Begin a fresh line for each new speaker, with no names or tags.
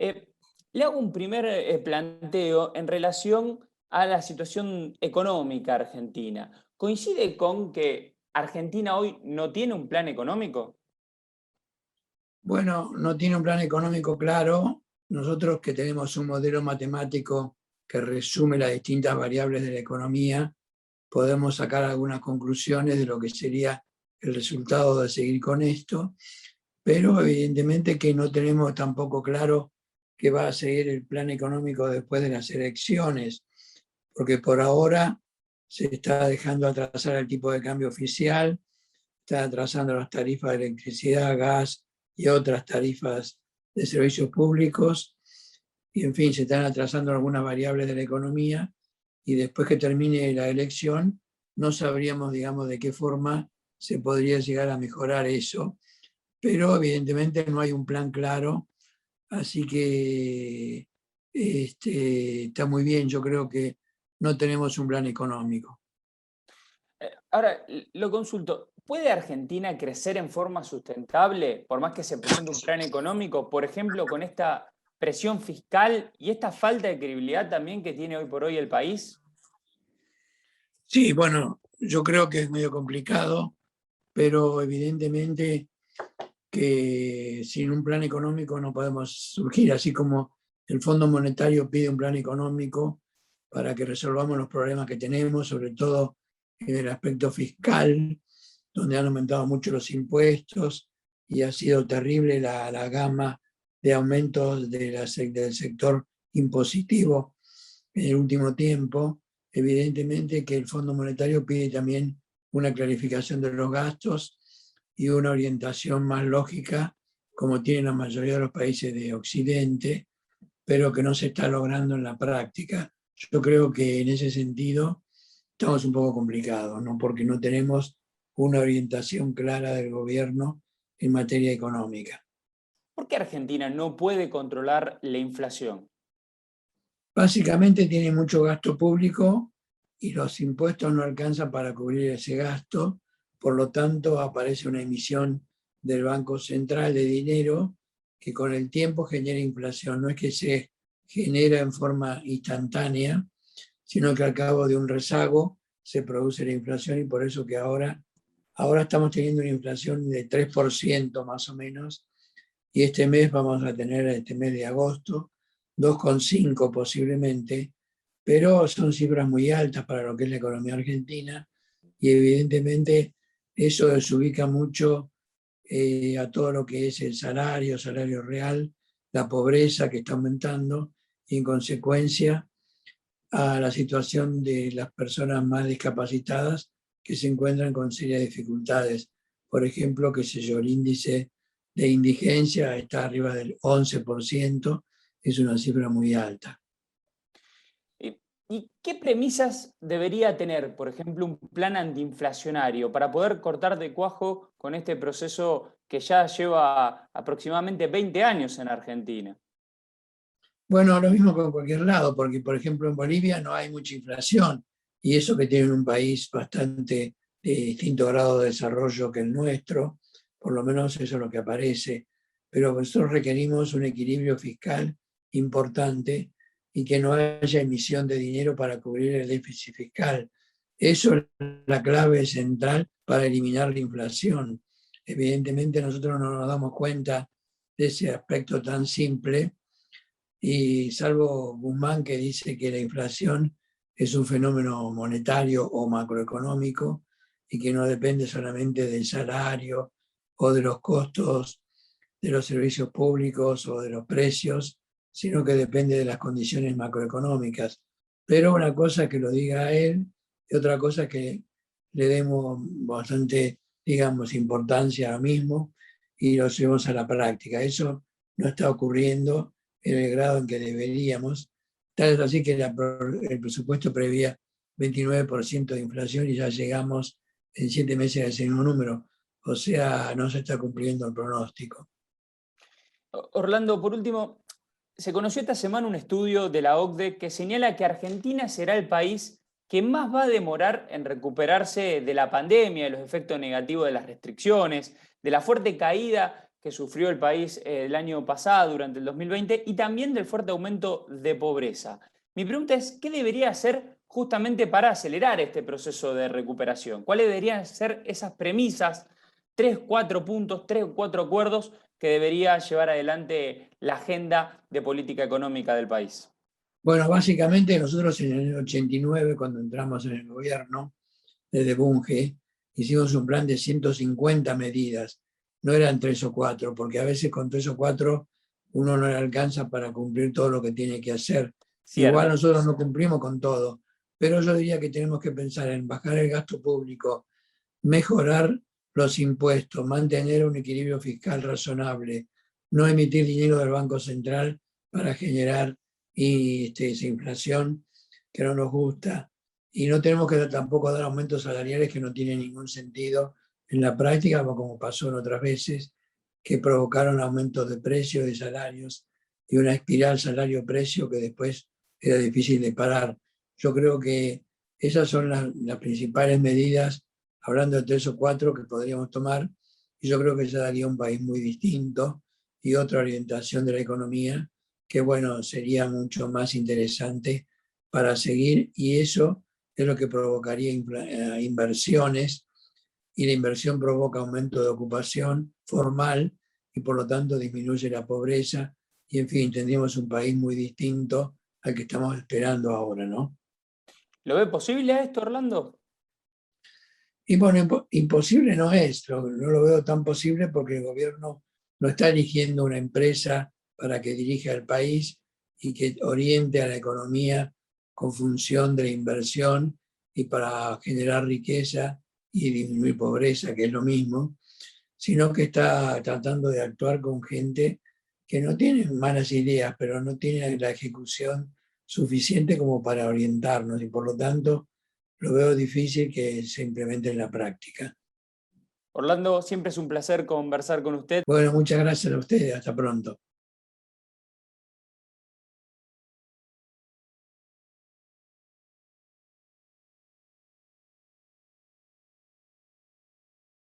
Eh, Le hago un primer planteo en relación a la situación económica argentina. ¿Coincide con que Argentina hoy no tiene un plan económico?
Bueno, no tiene un plan económico claro. Nosotros que tenemos un modelo matemático que resume las distintas variables de la economía, podemos sacar algunas conclusiones de lo que sería el resultado de seguir con esto, pero evidentemente que no tenemos tampoco claro qué va a seguir el plan económico después de las elecciones, porque por ahora se está dejando atrasar el tipo de cambio oficial, está atrasando las tarifas de electricidad, gas y otras tarifas de servicios públicos, y en fin, se están atrasando algunas variables de la economía, y después que termine la elección, no sabríamos, digamos, de qué forma se podría llegar a mejorar eso, pero evidentemente no hay un plan claro, así que está muy bien, yo creo que no tenemos un plan económico.
Ahora, lo consulto. ¿Puede Argentina crecer en forma sustentable por más que se presente un plan económico? Por ejemplo, con esta presión fiscal y esta falta de credibilidad también que tiene hoy por hoy el país.
Sí, bueno, yo creo que es medio complicado, pero evidentemente que sin un plan económico no podemos surgir, así como el Fondo Monetario pide un plan económico para que resolvamos los problemas que tenemos, sobre todo en el aspecto fiscal, donde han aumentado mucho los impuestos y ha sido terrible la gama de aumentos del sector impositivo en el último tiempo. Evidentemente que el Fondo Monetario pide también una clarificación de los gastos y una orientación más lógica, como tienen la mayoría de los países de Occidente, pero que no se está logrando en la práctica. Yo creo que en ese sentido estamos un poco complicados, ¿no? Porque no tenemos una orientación clara del gobierno en materia económica.
¿Por qué Argentina no puede controlar la inflación?
Básicamente tiene mucho gasto público y los impuestos no alcanzan para cubrir ese gasto, por lo tanto aparece una emisión del Banco Central de dinero que con el tiempo genera inflación. No es que se genera en forma instantánea, sino que al cabo de un rezago se produce la inflación, y por eso que ahora estamos teniendo una inflación de 3% más o menos, y este mes vamos a tener, este mes de agosto, 2,5 posiblemente, pero son cifras muy altas para lo que es la economía argentina, y evidentemente eso desubica mucho a todo lo que es el salario real, la pobreza que está aumentando, y en consecuencia a la situación de las personas más discapacitadas que se encuentran con serias dificultades. Por ejemplo, qué sé yo, el índice de indigencia está arriba del 11%, es una cifra muy alta.
¿Y qué premisas debería tener, por ejemplo, un plan antiinflacionario para poder cortar de cuajo con este proceso que ya lleva aproximadamente 20 años en Argentina?
Bueno, lo mismo con cualquier lado, porque por ejemplo en Bolivia no hay mucha inflación, y eso que tiene un país bastante de distinto grado de desarrollo que el nuestro, por lo menos eso es lo que aparece, pero nosotros requerimos un equilibrio fiscal importante y que no haya emisión de dinero para cubrir el déficit fiscal. Eso es la clave central para eliminar la inflación. Evidentemente nosotros no nos damos cuenta de ese aspecto tan simple, y salvo Guzmán, que dice que la inflación es un fenómeno monetario o macroeconómico y que no depende solamente del salario o de los costos de los servicios públicos o de los precios, sino que depende de las condiciones macroeconómicas. Pero una cosa es que lo diga él y otra cosa es que le demos bastante, digamos, importancia ahora mismo y lo llevemos a la práctica. Eso no está ocurriendo en el grado en que deberíamos. Tal es así que el presupuesto prevía 29% de inflación y ya llegamos en 7 meses a ese mismo número. O sea, no se está cumpliendo el pronóstico.
Orlando, por último, se conoció esta semana un estudio de la OCDE que señala que Argentina será el país que más va a demorar en recuperarse de la pandemia, de los efectos negativos de las restricciones, de la fuerte caída que sufrió el país el año pasado, durante el 2020, y también del fuerte aumento de pobreza. Mi pregunta es, ¿qué debería hacer justamente para acelerar este proceso de recuperación? ¿Cuáles deberían ser esas premisas, 3, 4 puntos, 3 o 4 acuerdos que debería llevar adelante la agenda de política económica del país?
Bueno, básicamente nosotros en el 89, cuando entramos en el gobierno, desde Bunge, hicimos un plan de 150 medidas. No eran 3 o 4, porque a veces con 3 o 4 uno no le alcanza para cumplir todo lo que tiene que hacer. Igual
Cierto.
nosotros no cumplimos con todo, pero yo diría que tenemos que pensar en bajar el gasto público, mejorar los impuestos, mantener un equilibrio fiscal razonable, no emitir dinero del Banco Central para generar esa inflación que no nos gusta. Y no tenemos que tampoco dar aumentos salariales que no tienen ningún sentido en la práctica, como pasó en otras veces, que provocaron aumentos de precios, de salarios, y una espiral salario-precio que después era difícil de parar. Yo creo que esas son las principales medidas, hablando de 3 o 4 que podríamos tomar, y yo creo que se daría un país muy distinto y otra orientación de la economía que, bueno, sería mucho más interesante para seguir, y eso es lo que provocaría inversiones, y la inversión provoca aumento de ocupación formal y por lo tanto disminuye la pobreza, y en fin, tendríamos un país muy distinto al que estamos esperando ahora, ¿no?
¿Lo ve posible a esto, Orlando?
Y bueno, imposible no es, no lo veo tan posible porque el gobierno no está eligiendo una empresa para que dirija el país y que oriente a la economía con función de la inversión y para generar riqueza y disminuir pobreza, que es lo mismo, sino que está tratando de actuar con gente que no tiene malas ideas, pero no tiene la ejecución suficiente como para orientarnos, y por lo tanto lo veo difícil que se implemente en la práctica.
Orlando, siempre es un placer conversar con usted.
Bueno, muchas gracias a ustedes. Hasta pronto.